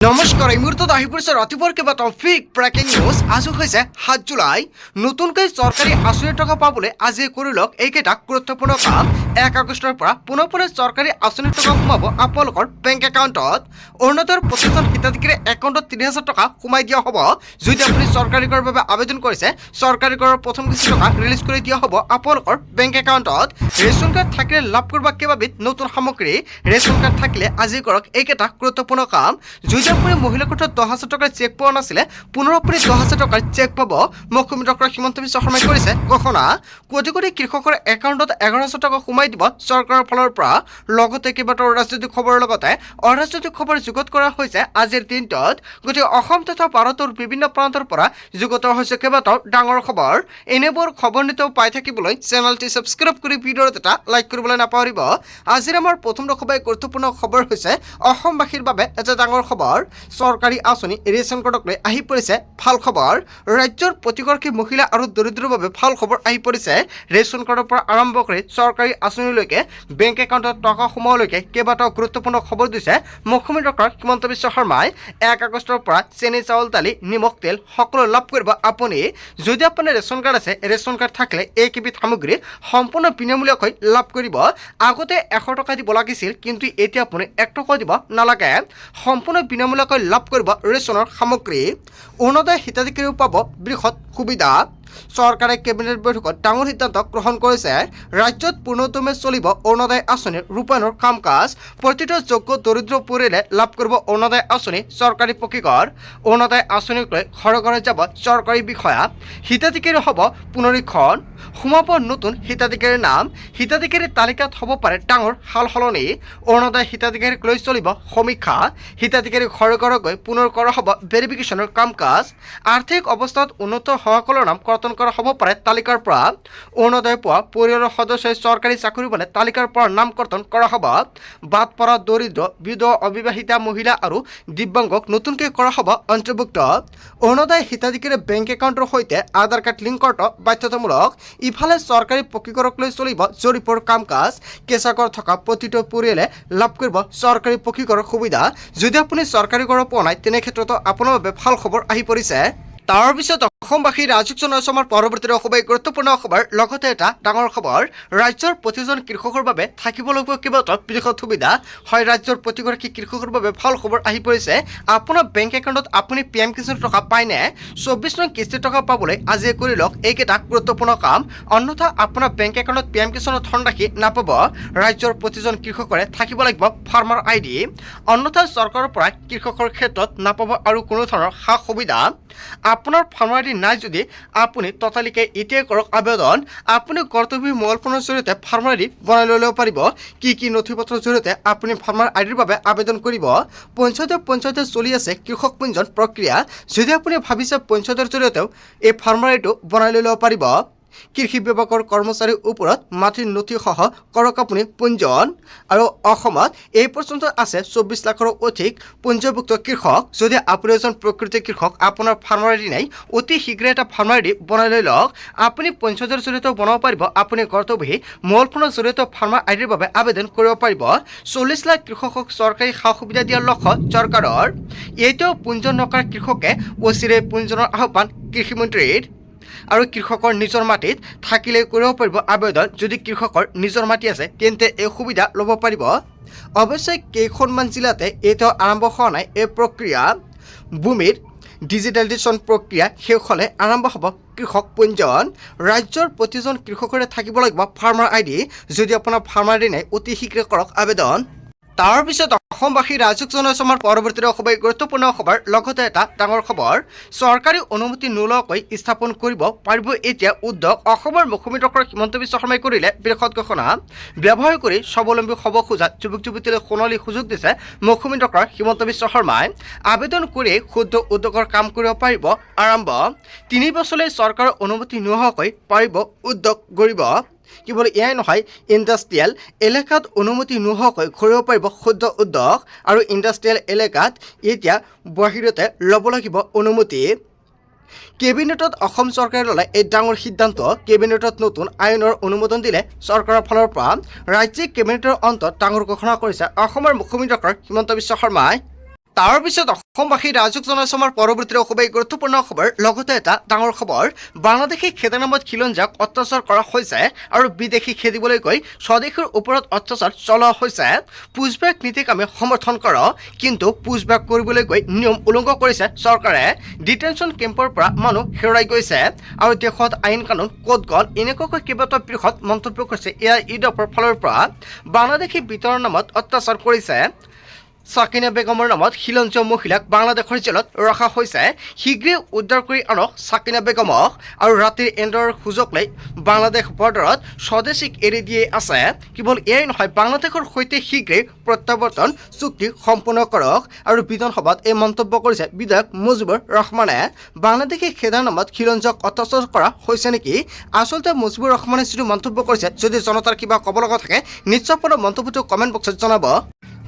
নমস্কাৰ এই মুহূৰ্তত আহি পৰিছে ৰাতিপুৱাৰ কেইবাটাও ফেক ব্ৰেকিং নিউজ। আজি হৈছে 7 জুলাই। নতুনকৈ চৰকাৰী আঁচনিৰ টকা পাবলৈ আজি কৰি লওক এইকেইটা গুৰুত্বপূৰ্ণ কাম। 1 আগষ্টৰ পৰা পুনৰ চৰকাৰী আঁচনিৰ টকা সোমাব আপোনালোকৰ বেংক একাউণ্টত। অৰুণোদয়ৰ প্ৰতিজন হিতাধিকাৰীৰ একাউণ্টত 3000 টকা সোমাই দিয়া হ'ব। যদি আপুনি চৰকাৰী কৰৰ বাবে আবেদন কৰিছে, চৰকাৰী কৰৰ প্ৰথম কিস্তি টকা ৰিলিজ কৰি দিয়া হ'ব আপোনালোকৰ বেংক একাউণ্টত। ৰেচন কাৰ্ড থাকিলে লাভ কৰিব কেইবাবিধ নতুন সামগ্ৰী। ৰেচন কাৰ্ড থাকিলে আজি কৰক এইকেইটা গুৰুত্বপূৰ্ণ কাম। যদি আপুনি মহিলা কোঠাত 10,000 টকাৰ চেক পোৱা নাছিলে, পুনৰ আপুনি 10,000 টকাৰ চেক পাব। মুখ্যমন্ত্ৰী ডক্টৰ হিমন্ত বিশ্ব শৰ্মাই কৰিছে ঘোষণা। কোটি কোটি কৃষকৰ একাউণ্টত 11,000 টকা সোমাই দিব চৰকাৰৰ ফালৰ পৰা। লগতে কেইবাটাও ৰাজনৈতিক খবৰৰ লগতে অৰাজনৈতিক খবৰ যুগুত কৰা হৈছে আজিৰ দিনটোত। গতিকে অসম তথা ভাৰতৰ বিভিন্ন প্ৰান্তৰ পৰা যুগুত হৈছে কেইবাটাও ডাঙৰ খবৰ। এনেবোৰ খবৰ নিতৌ পাই থাকিবলৈ চেনেলটি ছাবস্ক্ৰাইব কৰি ভিডিঅ'ত এটা লাইক কৰিবলৈ নাপাহৰিব। আজিৰ আমাৰ প্ৰথম খুবেই গুৰুত্বপূৰ্ণ খবৰ হৈছে অসমবাসীৰ বাবে এটা ডাঙৰ খবৰ। চৰকাৰী আঁচনি ৰেচন কাৰ্ডক লৈ আহি পৰিছে ভাল খবৰ। ৰাজ্যৰ প্ৰতিগৰাকী মহিলা আৰু দৰিদ্ৰৰ বাবে ভাল খবৰ আহি পৰিছে। ৰেচন কাৰ্ডৰ পৰা আৰম্ভ কৰি চৰকাৰী আঁচনিলৈকে বেংক একাউণ্টত টকা সোমোৱালৈকে কেইবাটাও গুৰুত্বপূৰ্ণ খবৰ দিছে মুখ্যমন্ত্ৰী ডক্টৰ হিমন্ত বিশ্ব শৰ্মাই। 1 আগষ্টৰ পৰা চেনি, চাউল, দালি, নিমখ, তেল সকলো লাভ কৰিব আপুনি। যদি আপোনাৰ ৰেচন কাৰ্ড আছে, ৰেচন কাৰ্ড থাকিলে এইকেইবিধ সামগ্ৰী সম্পূৰ্ণ বিনামূলীয়াকৈ লাভ কৰিব। আগতে 100 টকা দিব লাগিছিল, কিন্তু এতিয়া আপুনি 1 টকা দিব নালাগে। সম্পূৰ্ণ বিনামূলীয়াকৈ লাভ কৰিব ৰেচনৰ সামগ্ৰী। অৰুণোদয় হিতাধিকাৰীও পাব বৃহৎ সুবিধা। চৰকাৰে কেবিনেট বৈঠকত ডাঙৰ সিদ্ধান্ত গ্ৰহণ কৰিছে। ৰাজ্যত পূৰ্ণোদ্যমে চলিব অৰুণোদয় আঁচনিৰ ৰূপায়ণৰ কাম কাজ। প্ৰতিটো যোগ্য দৰিদ্ৰ পৰিয়ালে লাভ কৰিব অৰুণোদয় আঁচনি চৰকাৰী পকীঘৰ। অৰুণোদয় আঁচনিক লৈ ঘৰে ঘৰে যাব চৰকাৰী বিষয়া। হিতাধিকাৰী হ'ব পুনৰীক্ষণ। সোমাব নতুন হিতাধিকাৰীৰ নাম। হিতাধিকাৰীৰ তালিকাত হ'ব পাৰে ডাঙৰ সাল সলনি। অৰুণোদয় হিতাধিকাৰীক লৈ চলিব সমীক্ষা। হিতাধিকাৰী ঘৰে ঘৰে গৈ পুনৰ কৰা হ'ব ভেৰিফিকেশ্যনৰ কাম কাজ। আৰ্থিক অৱস্থাত উন্নত হোৱাসকলৰ নাম কৰ্তন কৰা হ'ব পাৰে তালিকাৰ পৰা। অৰুণোদয় পোৱা পৰিয়ালৰ সদস্যই চৰকাৰী চাকৰি পালে তালিকাৰ পৰা নাম কৰ্তন কৰা হ'ব। বাদ পৰা দৰিদ্ৰ, বিধৱা, অবিবাহিতা মহিলা আৰু দিব্যাংগক নতুনকৈ কৰা হ'ব অন্তৰ্ভুক্ত। অৰুণোদয় হিতাধিকাৰীৰ বেংক একাউণ্টৰ সৈতে আধাৰ কাৰ্ড লিংক কৰাটো বাধ্যতামূলক। ইফালে চৰকাৰী পকীঘৰক লৈ চলিব জৰীপৰ কাম কাজ। কেঁচা ঘৰ থকা প্ৰতিটো পৰিয়ালে লাভ কৰিব চৰকাৰী পকীঘৰৰ সুবিধা। যদি আপুনি চৰকাৰী ঘৰ পোৱা নাই, তেনে ক্ষেত্ৰতো আপোনাৰ বাবে ভাল খবৰ আহি পৰিছে। তাৰপিছত অসমবাসী ৰাজক জনাইছো আমাৰ পৰৱৰ্তী খুবেই গুৰুত্বপূৰ্ণ খবৰ। লগতে এটা ডাঙৰ খবৰ, ৰাজ্যৰ প্ৰতিজন কৃষকৰ বাবে থাকিবলগীয়া কেইবাটাও বৃহৎ সুবিধা। হয়, ৰাজ্যৰ প্ৰতিগৰাকী কৃষকৰ বাবে ভাল খবৰ আহি পৰিছে। আপোনাৰ বেংক একাউণ্টত আপুনি PM কিষাণৰ টকা পায়নে? 24 নং কিস্তিৰ টকা পাবলৈ আজি কৰি লওক এইকেইটা গুৰুত্বপূৰ্ণ কাম। অন্যথা আপোনাৰ বেংক একাউণ্টত PM কিষাণৰ ধনৰাশি নাপাব। ৰাজ্যৰ প্ৰতিজন কৃষকৰে থাকিব লাগিব ফাৰ্মাৰ ID। অন্যথা চৰকাৰৰ পৰা কৃষকৰ ক্ষেত্ৰত নাপাব আৰু কোনো ধৰণৰ সা সুবিধা। আপোনাৰ ফাৰ্মাৰ ID নাই যদি আপুনি ততালিকে এতিয়াই কৰক আবেদন। আপুনি কৰ্তব্য মোবাইল ফোনৰ জৰিয়তে ফাৰ্মাৰ ID বনাই ল'ব পাৰিব। কি নথি পত্ৰৰ জৰিয়তে আপুনি ফাৰ্মাৰ IDৰ বাবে আবেদন কৰিব? পঞ্চায়তে চলি আছে কৃষক পঞ্জীয়ন প্ৰক্ৰিয়া। যদি আপুনি ভাবিছে পঞ্চায়তৰ জৰিয়তেও এই ফাৰ্মাৰ IDটো বনাই ল'ব পাৰিব। কৃষি বিভাগৰ কৰ্মচাৰীৰ ওপৰত মাটিৰ নথিসহ কৰক আপুনি পঞ্জীয়ন। আৰু অসমত এই পৰ্যন্ত আছে 24 লাখৰো অধিক পঞ্জীভুক্ত কৃষক। যদি আপুনি এজন প্ৰকৃত কৃষক, আপোনাৰ ফাৰ্মাৰ ID নাই, অতি শীঘ্ৰে এটা ফাৰ্মাৰ ID বনাই লৈ লওক। আপুনি পঞ্চায়তৰ জৰিয়তেও বনাব পাৰিব। আপুনি ঘৰতে বহি মোবাইল ফোনৰ জৰিয়তে ফাৰ্মাৰ IDৰ বাবে আবেদন কৰিব পাৰিব। 40 লাখ কৃষকক চৰকাৰী সা সুবিধা দিয়াৰ লক্ষ্য চৰকাৰৰ। এতিয়াও পঞ্জীয়ন নকৰা কৃষকে অচিৰে পঞ্জীয়নৰ আহ্বান কৃষিমন্ত্ৰীৰ। আৰু কৃষকৰ নিজৰ মাটিত থাকিলে কৰিব পাৰিব আবেদন। যদি কৃষকৰ নিজৰ মাটি আছে, তেন্তে এই সুবিধা ল'ব পাৰিব। অৱশ্যে কেইখনমান জিলাতে এতিয়াও আৰম্ভ হোৱা নাই এই প্ৰক্ৰিয়া। ভূমিৰ ডিজিটেলাইজেশ্যন প্ৰক্ৰিয়া শেষ হ'লে আৰম্ভ হ'ব কৃষক পঞ্জীয়ন। ৰাজ্যৰ প্ৰতিজন কৃষকৰে থাকিব লাগিব ফাৰ্মাৰ ID। যদি আপোনাৰ ফাৰ্মাৰ ID নাই, অতি শীঘ্ৰে কৰক আবেদন। তাৰপিছত অসমবাসী ৰাজক জনাইছো আমাৰ পৰৱৰ্তী খুবেই গুৰুত্বপূৰ্ণ খবৰ। লগতে এটা ডাঙৰ খবৰ, চৰকাৰী অনুমতি নোলোৱাকৈ স্থাপন কৰিব পাৰিব এতিয়া উদ্যোগ। অসমৰ মুখ্যমন্ত্ৰী ডক্টৰ হিমন্ত বিশ্ব শৰ্মাই কৰিলে বৃহৎ ঘোষণা। ব্যৱসায় কৰি স্বাৱলম্বী হ'ব খোজা যুৱক যুৱতীলৈ সোণালী সুযোগ দিছে মুখ্যমন্ত্ৰী ডক্টৰ হিমন্ত বিশ্ব শৰ্মাই। আবেদন কৰি ক্ষুদ্ৰ উদ্যোগৰ কাম কৰিব পাৰিব আৰম্ভ। 3 বছৰলৈ চৰকাৰৰ অনুমতি নোহোৱাকৈ পাৰিব উদ্যোগ গঢ়িব। কেৱল এয়াই নহয়, ইণ্ডাষ্ট্ৰিয়েল এলেকাত অনুমতি নোহোৱাকৈ কৰিব পাৰিব ক্ষুদ্ৰ উদ্যোগ। আৰু ইণ্ডাষ্ট্ৰিয়েল এলেকাত এতিয়া বাহিৰতে ল'ব লাগিব অনুমতি। কেবিনেটত অসম চৰকাৰে ল'লে এই ডাঙৰ সিদ্ধান্ত। কেবিনেটত নতুন আইনৰ অনুমোদন দিলে চৰকাৰৰ ফালৰ পৰা। ৰাজ্যিক কেবিনেটৰ অন্তত ডাঙৰ ঘোষণা কৰিছে অসমৰ মুখ্যমন্ত্ৰী ডক্টৰ হিমন্ত বিশ্ব শৰ্মাই। তাৰ পিছত অসমবাসী ৰাইজক জনাইছো আমাৰ পৰৱৰ্তী খুবেই গুৰুত্বপূৰ্ণ খবৰ লগতে এটা ডাঙৰ খবৰ বাংলাদেশী খেতিৰ নামত খিলঞ্জীয়াক অত্যাচাৰ কৰা হৈছে আৰু বিদেশী খেদিবলৈ গৈ স্বদেশীৰ ওপৰত অত্যাচাৰ চলোৱা হৈছে পুছবেক নীতিক আমি সমৰ্থন কৰোঁ কিন্তু পুছবেক কৰিবলৈ গৈ নিয়ম উলংঘা কৰিছে চৰকাৰে ডিটেনশ্যন কেম্পৰ পৰা মানুহ হেৰাই গৈছে আৰু দেশত আইন কানুন ক'ত গ'ল এনেকুৱাকৈ কেইবাটাও বৃহৎ মন্তব্য কৰিছে ইউডপৰ ফালৰ পৰা বাংলাদেশী বিতৰণৰ নামত অত্যাচাৰ কৰিছে সাকিনা বেগমৰ নামত খিলঞ্জীয়া মহিলাক বাংলাদেশৰ জেলত ৰখা হৈছে শীঘ্ৰে উদ্ধাৰ কৰি আনক সাকিনা বেগমক আৰু ৰাতিৰ এন্ধাৰৰ সুযোগ লৈ বাংলাদেশ বৰ্ডাৰত স্বদেশীক এৰি দিয়ে আছে কেৱল এয়াই নহয় বাংলাদেশৰ সৈতে শীঘ্ৰে প্ৰত্যাৱৰ্তন চুক্তি সম্পূৰ্ণ কৰক আৰু বিধানসভাত এই মন্তব্য কৰিছে বিধায়ক মুজিবুৰ ৰহমানে বাংলাদেশী খেদাৰ নামত খিলঞ্জীয়াক অত্যাচাৰ কৰা হৈছে নেকি আচলতে মুজিবুৰ ৰহমানে যিটো মন্তব্য কৰিছে যদি জনতাৰ কিবা ক'ব লগা থাকে নিশ্চয় মন্তব্যটো কমেণ্ট বক্সত জনাব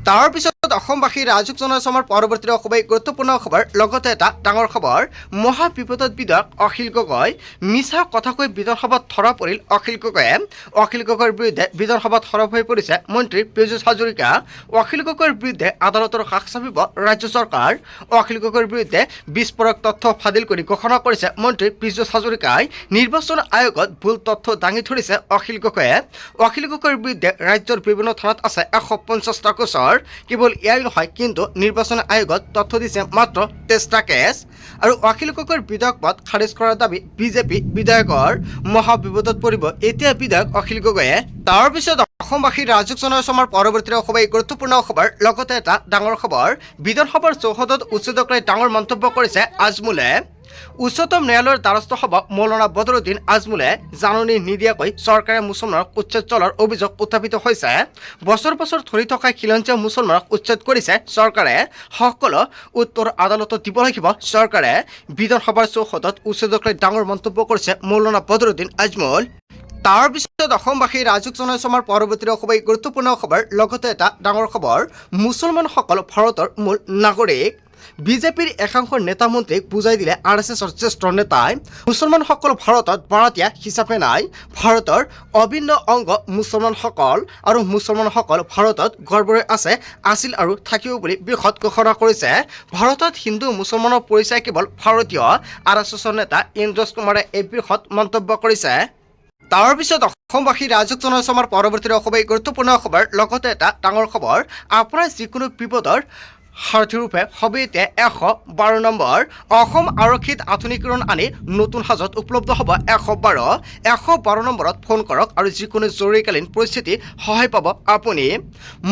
তাৰ পিছত অসমবাসী ৰাইজক জনাইছো আমাৰ পৰৱৰ্তী খুবেই গুৰুত্বপূৰ্ণ খবৰ লগতে এটা ডাঙৰ খবৰ মহা বিপদত বিধায়ক অখিল গগৈ মিছা কথা কৈ বিধানসভাত ধৰা পৰিল অখিল গগৈৰ বিৰুদ্ধে বিধানসভাত সৰব হৈ পৰিছে মন্ত্ৰী পীযুষ হাজৰিকা অখিল গগৈৰ বিৰুদ্ধে আদালতৰ কাষ চাপিব ৰাজ্য চৰকাৰ অখিল গগৈৰ বিৰুদ্ধে বিস্ফোৰক তথ্য ফাদিল কৰি ঘোষণা কৰিছে মন্ত্ৰী পীযুষ হাজৰিকাই নিৰ্বাচন আয়োগত ভুল তথ্য দাঙি ধৰিছে অখিল গগৈৰ বিৰুদ্ধে ৰাজ্যৰ বিভিন্ন থানাত আছে 150টা গোচৰ কেৱল এয়াই নহয় কিন্তু নিৰ্বাচন আয়োগত তথ্য দিছে মাত্ৰ 23টা কেছ আৰু অখিল গগৈৰ বিধায়ক পদ খাৰিজ কৰাৰ দাবী বিজেপি বিধায়কৰ মহা বিপদত পৰিব এতিয়া বিধায়ক অখিল গগৈয়ে তাৰ পিছত অসমবাসী ৰাইজক জনাইছো আমাৰ পৰৱৰ্তী খুবেই গুৰুত্বপূৰ্ণ খবৰ লগতে এটা ডাঙৰ খবৰ বিধানসভাৰ চৌহদত উচ্ছেদক লৈ ডাঙৰ মন্তব্য কৰিছে আজমলে উচ্চতম ন্যায়ালয়ৰ দ্বাৰস্থ হ'ব মৌলানা বদৰুদ্দিন আজমলে জাননী নিদিয়াকৈ চৰকাৰে মুছলমানক উচ্ছেদ চলোৱাৰ অভিযোগ উত্থাপিত হৈছে বছৰ ধৰি থকা খিলঞ্জীয়া মুছলমানক উচ্ছেদ কৰিছে চৰকাৰে সকলো উত্তৰ আদালতত দিব লাগিব চৰকাৰে বিধানসভাৰ চৌহদত উচ্ছেদক লৈ ডাঙৰ মন্তব্য কৰিছে মৌলানা বদৰুদ্দিন আজমল তাৰ পিছত অসমবাসী ৰাইজক জনাইছো আমাৰ পৰৱৰ্তী খুবেই গুৰুত্বপূৰ্ণ খবৰ লগতে এটা ডাঙৰ খবৰ মুছলমানসকল ভাৰতৰ মূল নাগৰিক বিজেপিৰ একাংশ নেতা মন্ত্ৰীক বুজাই দিলে RSSৰ জ্যেষ্ঠ নেতাই মুছলমানসকল ভাৰতত ভাৰতীয় হিচাপে নাই ভাৰতৰ অভিন্ন অংগ মুছলমানসকল আৰু মুছলমানসকল ভাৰতত গৰ্বৰে আছিল আৰু থাকিব বুলি বৃহৎ ঘোষণা কৰিছে ভাৰতত হিন্দু মুছলমানৰ পৰিচয় কেৱল ভাৰতীয় RSSৰ নেতা ইন্দ্ৰজ কুমাৰে এই বৃহৎ মন্তব্য কৰিছে তাৰ পিছত অসমবাসী ৰাইজক জনাইছো আমাৰ পৰৱৰ্তী খুবেই গুৰুত্বপূৰ্ণ খবৰ লগতে এটা ডাঙৰ খবৰ আপোনাৰ যিকোনো বিপদৰ সাৰথীৰূপে হবে এতিয়া 112 নম্বৰ অসম আৰক্ষীত আধুনিকীকৰণ আনি নতুন সাজত উপলব্ধ হ'ব 112 নম্বৰত ফোন কৰক আৰু যিকোনো জৰুৰীকালীন পৰিস্থিতি সহায় পাব আপুনি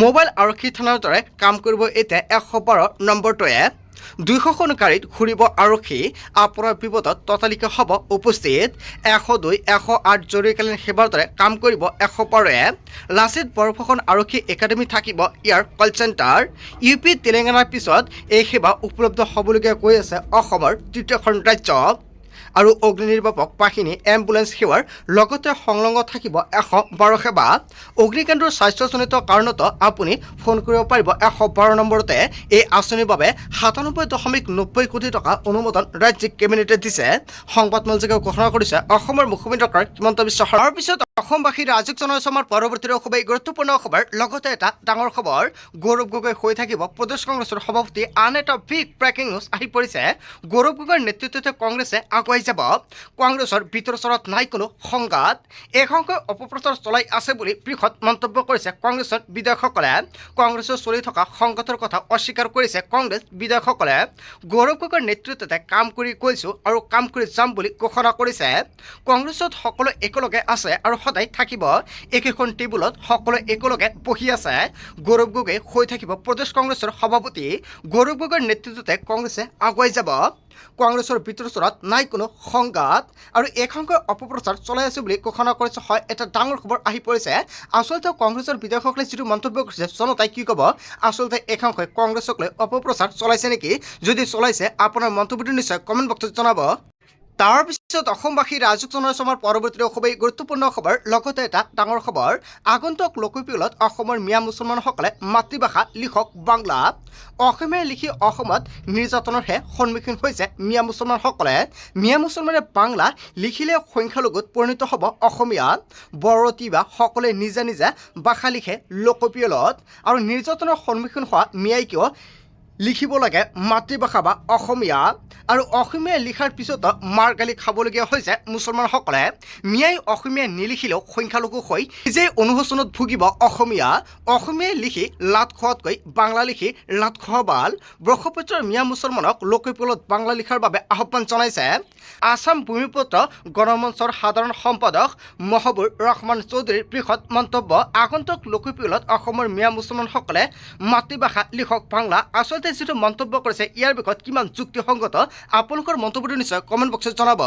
মোবাইল আৰক্ষী থানাৰ দৰে কাম কৰিব এতিয়া 112 নম্বৰটোৱে 200খন গাড়ীত ঘূৰিব আৰক্ষী আপোনাৰ বিপদত ততালিকে হ'ব উপস্থিত 102 108 জৰুৰীকালীন সেৱাৰ দৰে কাম কৰিব 112 লাচিত বৰফুকন আৰক্ষী একাডেমি থাকিব ইয়াৰ কল চেণ্টাৰ UP তেলেংগানাৰ পিছত এই সেৱা উপলব্ধ হ'বলগীয়া কৈ আছে অসমৰ তৃতীয়খন ৰাজ্য আৰু অগ্নি নিৰ্বাপক বাহিনী এম্বুলেন্স সেৱাৰ লগতে সংলগ্ন থাকিব 112 সেৱা অগ্নিকাণ্ডৰ স্বাস্থ্যজনিত কাৰণত আপুনি ফোন কৰিব পাৰিব 112 নম্বৰতে এই আঁচনিৰ বাবে 97.90 কোটি টকা অনুমোদন ৰাজ্যিক কেবিনেটে দিছে সংবাদমেলযোগে ঘোষণা কৰিছে অসমৰ মুখ্যমন্ত্ৰী ডক্টৰ হিমন্ত বিশ্ব শৰ্মাৰ পিছত অসমবাসী ৰাইজক জনাইছো আমাৰ পৰৱৰ্তী খুবেই গুৰুত্বপূৰ্ণ খবৰ লগতে এটা ডাঙৰ খবৰ গৌৰৱ গগৈ হৈ থাকিব প্ৰদেশ কংগ্ৰেছৰ সভাপতি আন এটা বিগ ব্ৰেকিং নিউজ আহি পৰিছে গৌৰৱ গগৈৰ নেতৃত্বতে কংগ্ৰেছে আগুৱাই যাব কংগ্ৰেছৰ ভিতৰচৰত নাই কোনো সংঘাত একাংশই অপপ্ৰচাৰ চলাই আছে বুলি বৃহৎ মন্তব্য কৰিছে কংগ্ৰেছৰ বিধায়কসকলে কংগ্ৰেছৰ চলি থকা সংঘাতৰ কথা অস্বীকাৰ কৰিছে কংগ্ৰেছ বিধায়কসকলে গৌৰৱ গগৈৰ নেতৃত্বতে কাম কৰি গৈছো আৰু কাম কৰি যাম বুলি ঘোষণা কৰিছে কংগ্ৰেছত সকলো একেলগে আছে আৰু সদায় থাকিব একেখন টেবুলত সকলো একেলগে বহি আছে গৌৰৱ গগৈ হৈ থাকিব প্ৰদেশ কংগ্ৰেছৰ সভাপতি গৌৰৱ গগৈৰ নেতৃত্বতে কংগ্ৰেছে আগুৱাই যাব কংগ্ৰেছৰ ভিতৰচৰত নাই কোনো সংঘাত আৰু একাংশই অপপ্ৰচাৰ চলাই আছে বুলি ঘোষণা কৰিছে হয় এটা ডাঙৰ খবৰ আহি পৰিছে আচলতে কংগ্ৰেছৰ বিধায়কসকলে যিটো মন্তব্য কৰিছে জনতাই কি ক'ব আচলতে একাংশই কংগ্ৰেছক লৈ অপপ্ৰচাৰ চলাইছে নেকি যদি চলাইছে আপোনাৰ মন্তব্যটো নিশ্চয় কমেণ্ট বক্সত জনাব তাৰ পিছত অসমবাসী ৰাইজক জনাইছো আমাৰ পৰৱৰ্তী খুবেই গুৰুত্বপূৰ্ণ খবৰ লগতে এটা ডাঙৰ খবৰ আগন্তুক লোকপিয়লত অসমৰ মিয়া মুছলমানসকলে মাতৃভাষা লিখক বাংলা অসমীয়া লিখি অসমত নিৰ্যাতনৰহে সন্মুখীন হৈছে মিয়া মুছলমানসকলে মিয়া মুছলমানে বাংলা লিখিলে সংখ্যালঘুত পৰিণত হ'ব অসমীয়া বড়ো তিৱা সকলোৱে নিজা ভাষা লিখে লোকপিয়লত আৰু নিৰ্যাতনৰ সন্মুখীন হোৱা মিয়াই কিয় লিখিব লাগে মাতৃভাষা বা অসমীয়া আৰু অসমীয়া লিখাৰ পিছত মাৰ গালি খাবলগীয়া হৈছে মুছলমানসকলে। মিয়াই অসমীয়া নিলিখিলেও সংখ্যালঘু হৈ নিজেই অনুশোচনত ভুগিব অসমীয়াই লিখি লাট খোৱাতকৈ বাংলা লিখি লাট খোৱা ভাল। ব্ৰহ্মপুত্ৰৰ মিয়া মুছলমানক লোকপিয়লত বাংলা লিখাৰ বাবে আহ্বান জনাইছে আসাম ভূমিপুত্ৰ গণমঞ্চৰ সাধাৰণ সম্পাদক মহবুৰ ৰহমান চৌধুৰীৰ বৃহৎ মন্তব্য। আগন্তুক লোকপিয়লত অসমৰ মিয়া মুছলমানসকলে মাতৃভাষা লিখক বাংলা। আচলতে যিটো মন্তব্য কৰিছে ইয়াৰ বিষয়ত কিমান যুক্তিসংগত আপোনালোকৰ মন্তব্যটো নিশ্চয় কমেণ্ট বক্সত জনাব।